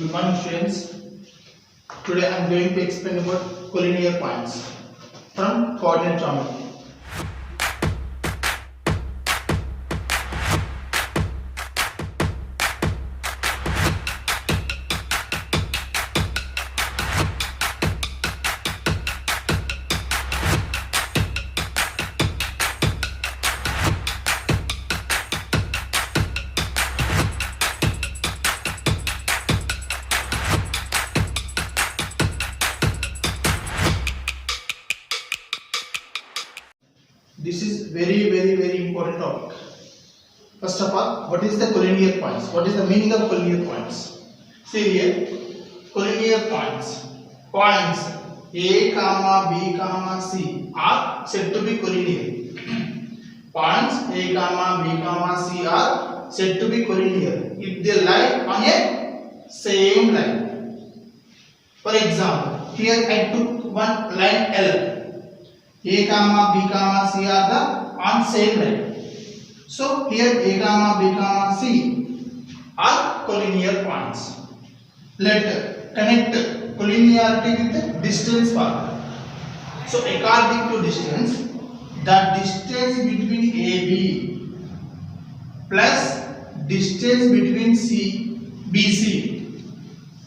Good morning students. Today I am going to explain about collinear points from coordinate geometry. This is very important topic. First of all, what is the collinear points? What is the meaning of collinear points? See here, collinear points. Points A, B, C are said to be collinear. Points A, B, C are said to be collinear if they lie on a same line. For example, here I took one line L. A, B, C are the on same line. So here A, B, C are collinear points. Let connect collinearity with distance formula. So according to distance, the distance between AB plus distance between BC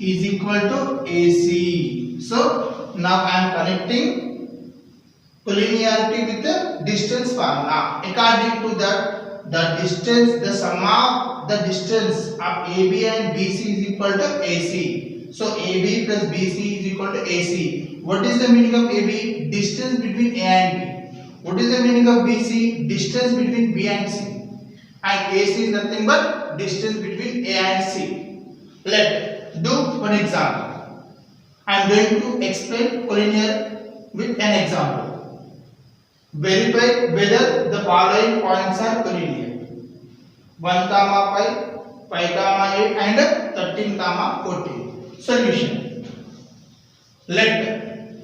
is equal to AC. So now I am connecting collinearity with the distance formula. According to that, the sum of the distance of AB and BC is equal to AC. So AB plus BC is equal to AC. What is the meaning of AB? Distance between A and B. What is the meaning of BC? Distance between B and C. And AC is nothing but distance between A and C. Let's do one example. I am going to explain collinear with an example. Verify whether the following points are collinear: 1, 5, 8 and 13, 14. Solution. Let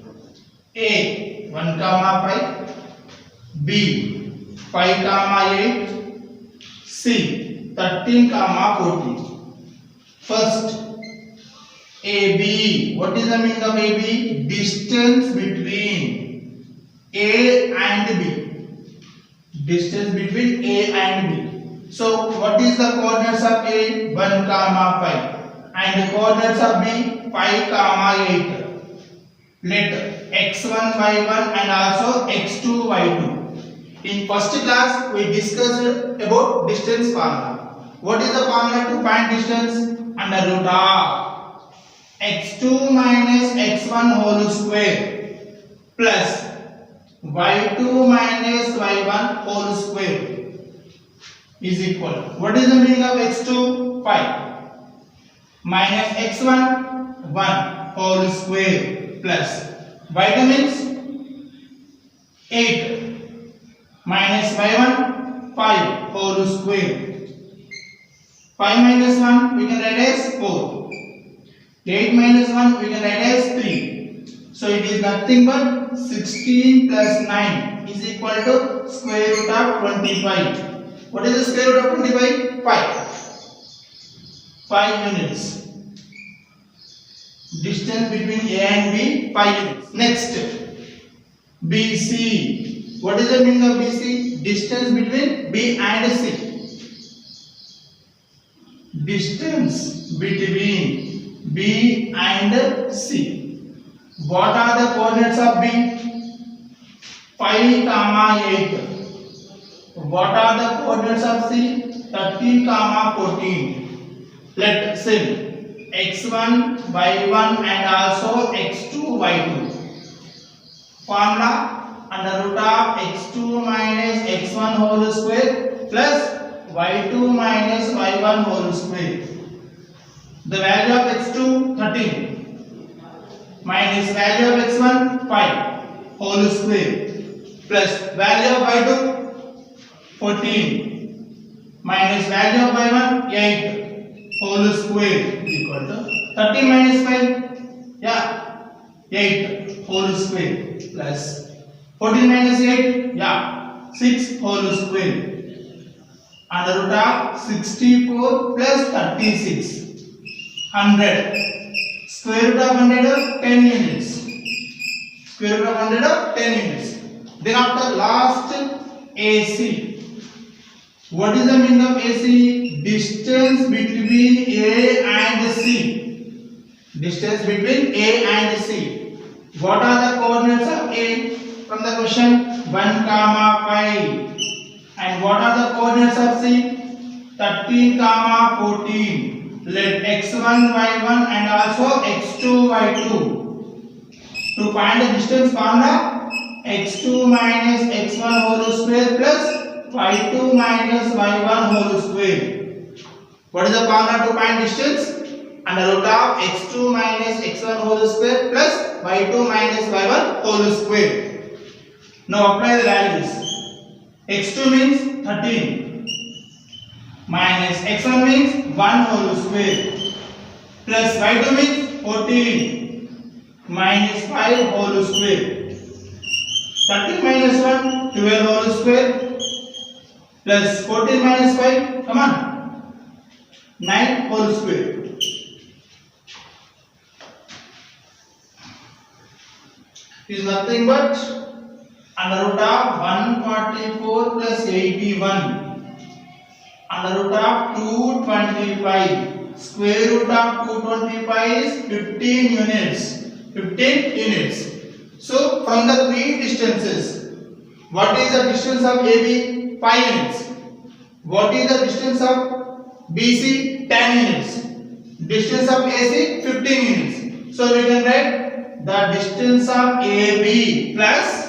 A 1, 5, B 5, 8, C 13, 14. First, AB. What is the meaning of AB? Distance between A and B. Distance between A and B. So what is the coordinates of A? 1, 5 and the coordinates of B 5, 8. Let x1 y1 and also x2 y2. In first class we discussed about distance formula. What is the formula to find distance? Under root of x2 minus x1 whole square plus y2 minus y1 whole square is equal. What is the meaning of x2? 5 minus x1 1 whole square plus y2 means 8 minus y1 5 whole square. 5 minus 1 we can write as 4. 8 minus 1 we can write as 3. So it is nothing but 16 plus 9 is equal to square root of 25. What is the square root of 25? 5. 5 units. Distance between A and B 5 units. Next, BC. What is the meaning of BC? Distance between B and C. Distance between B and C. What are the coordinates of B? 5, 8. What are the coordinates of C? 13, 14. Let's see. x1, y1 and also x2, y2. Formula under root of x2 minus x1 whole square plus y2 minus y1 whole square. The value of x2 13 minus value of x1 5 whole square plus value of y2 14 minus value of y1 8 whole square is equal to 13 minus 5, yeah, 8 whole square plus 14 minus 8, yeah, 6 whole square under root of 64 plus 36. 100. Square root of 100, 10 units. Square root of 100, 10 units. Then after last AC. What is the meaning of AC? Distance between A and C. Distance between A and C. What are the coordinates of A? From the question 1, 5. And what are the coordinates of C? 13, 14. Let x1, y1 and also x2, y2. To find the distance formula, x2 minus x1 whole square plus y2 minus y1 whole square. What is the formula to find distance? Under root of x2 minus x1 whole square plus y2 minus y1 whole square. Now apply the values. x2 means 13 minus x1 means 1 whole square plus y2 means 14 minus 5 whole square. 13 minus 1, 12 whole square plus 14 minus 5, come on, 9 whole square. Is nothing but under root of 144 plus 81 under root of 225. Square root of 225 is 15 units. 15 units. So from the three distances, what is the distance of AB? 5 units. What is the distance of BC? 10 units. Distance of AC? 15 units. So we can write the distance of AB plus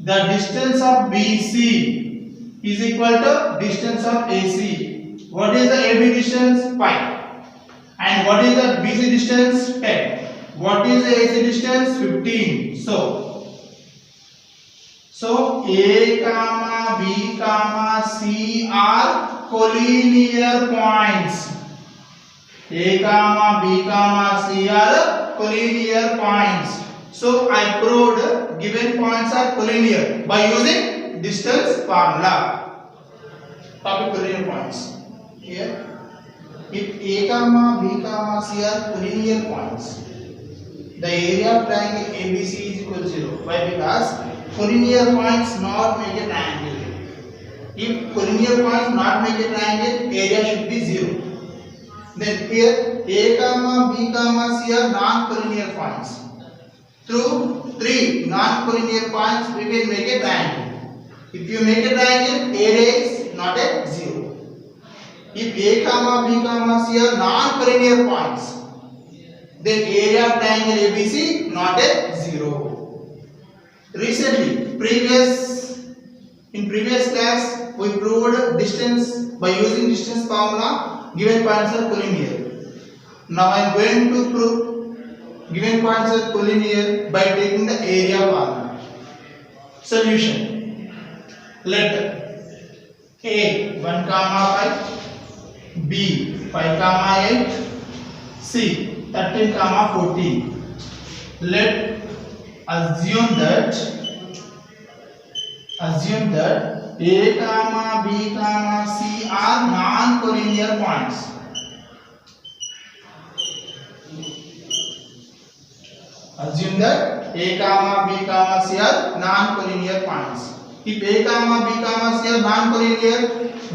the distance of BC is equal to distance of AC. What is the AB distance? 5. And what is the BC distance? 10. What is the AC distance? 15. So A comma B comma C are collinear points. A comma B comma C are collinear points. So I proved given points are collinear by using distance formula. Topic collinear points. Here, if A comma B comma C are collinear points, the area of triangle ABC is equal to 0. Why? Because collinear points not make a triangle. If collinear points not make a triangle, area should be 0. Then here A comma B comma C are non-collinear points. Through 3 non-collinear points we can make a triangle. If you make a triangle, area is not a 0. If A comma B comma C are non-collinear points, then area of triangle ABC not a 0. Recently, in previous class we proved distance by using distance formula. Given points are collinear. Now I am going to prove given points are collinear by taking the area formula. Solution. Let A 1 comma 5, B 5 comma 8, C 13 comma 14. Let assume that A comma B comma C are non-collinear points. Assume that A comma B comma C are non-collinear points. If A comma B comma C are non-collinear,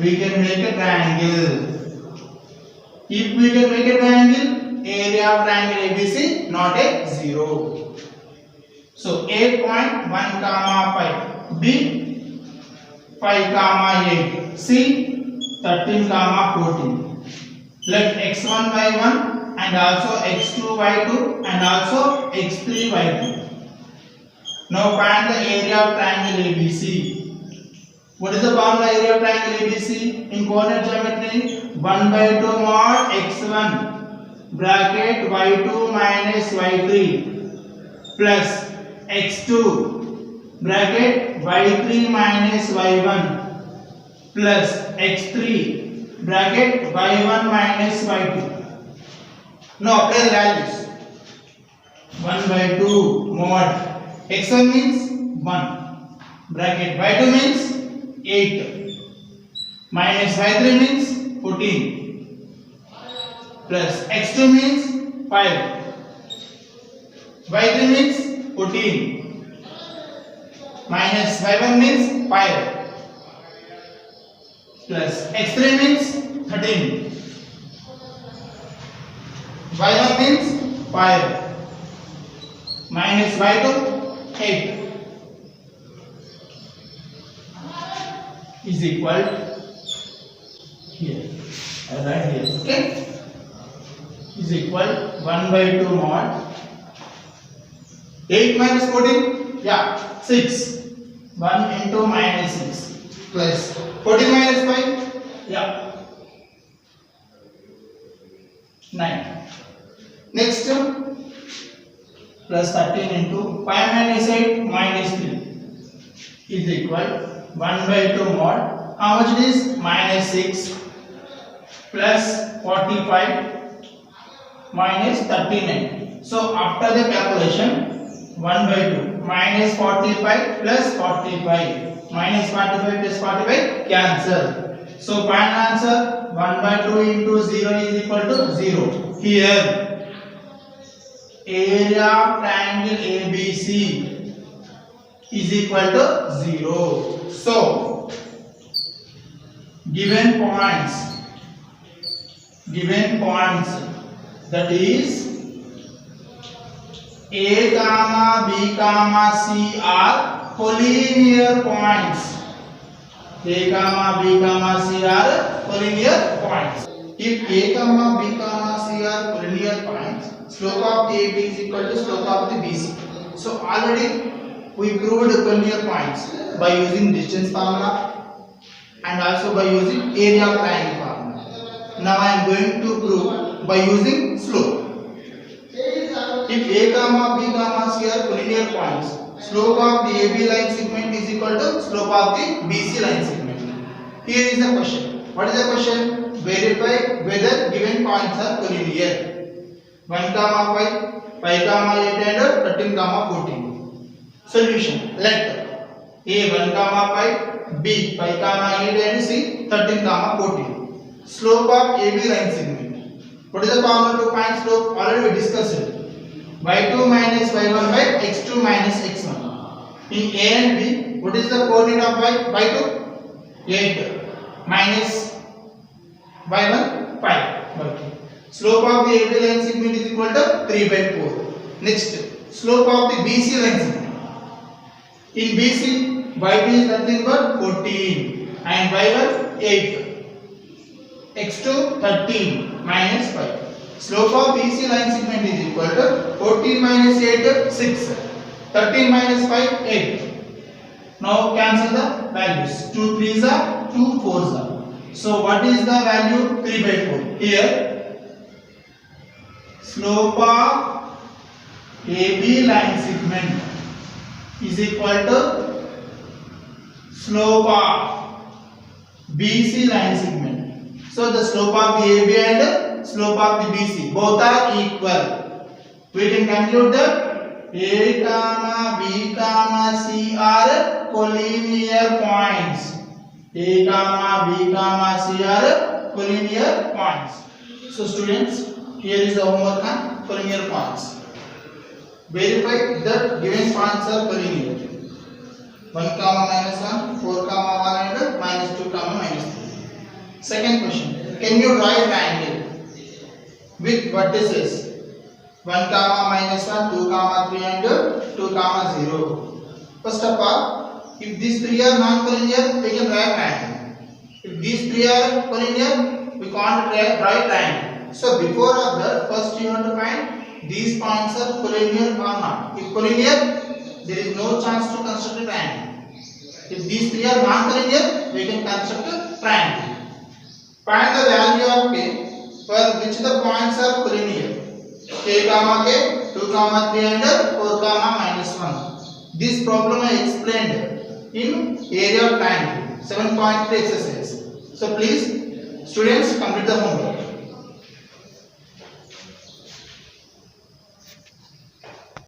we can make a triangle. If we can make a triangle, area of triangle ABC not a 0. So A point 1 comma 5, B 5 comma 8, C 13 comma 14. Let x1 y1 and also x2 y2 and also x3 y2. Now find the area of triangle ABC. What is the formula area of triangle ABC? In coordinate geometry, 1 by 2 mod x1 bracket y2 minus y3 plus x2 bracket y3 minus y1 plus x3 bracket y1 minus y2. Now apply the values. 1 by 2 mod x1 means 1 bracket y2 means 8 minus y3 means 14 plus x2 means 5, y3 means 14, minus y1 means 5, plus x3 means 13, y1 means 5, minus y2 8 is equal here, right here, okay, is equal 1 by 2 mod 8 minus 14, yeah, 6, 1 into minus 6 plus 14 minus 5, yeah, 9. Next, plus 13 into 5 minus 8 minus 3 is equal 1 by 2 mod, how much it is? Minus 6 plus 45 minus 39. So after the calculation, 1 by 2 minus 45 plus 45 minus 45 plus 45 cancel. So final answer 1 by 2 into 0 is equal to 0. Here area of triangle ABC is equal to 0. So given points that is A comma B comma C are collinear points. A comma B comma C are collinear points. If A comma B comma C are collinear points, slope of the AB is equal to slope of the BC. So already we proved collinear points by using distance formula and also by using area of triangle formula. Now I am going to prove by using slope. If A comma B comma C are collinear points, slope of the AB line segment is equal to slope of the BC line segment. Here is the question. What is the question? Verify whether given points are collinear. 1 comma 5, 5 comma 8 and 13 comma 14. Solution. Let A 1 comma 5, B 5 comma 8 and C 13 comma 14. Slope of AB line segment. What is the formula to find slope? Already we discussed it. y2 minus y1 by x2 minus x1. In A and B, what is the coordinate of y2? 8 minus y1 5. Okay. Slope of the AB line segment is equal to 3 by 4. Next, slope of the BC line segment. In BC, y2 is nothing but 14 and y1 8. x2 13 minus 5. Slope of BC line segment is equal to 14 minus 8 6, 13 minus 5 8. Now cancel the values. 2 3s are 2 4s are. So what is the value? 3 by 4. Here slope of AB line segment is equal to slope of BC line segment. So the slope of the AB and slope of the BC both are equal. We can conclude that A comma B comma C are collinear points. A comma B comma C are collinear points. So students, here is the homework on collinear points. Verify that given points are collinear. 1 comma minus 1, 4 comma 1 and minus 2 comma minus 3. Second question. Can you draw a triangle with vertices 1 comma minus 1, 2 comma 3 and 2 comma 0. First of all, if these three are non-collinear, we can draw a triangle. If these three are collinear, we can't draw a triangle. So before of that, first you have to find these points are collinear or not. If collinear, there is no chance to construct a triangle. If these three are non-collinear, we can construct a triangle. Find the value of K for which the points are collinear. K comma K, 2 comma 3 and 4 comma minus 1. This problem I explained in area of triangle 7.3 exercise. So please students complete the homework.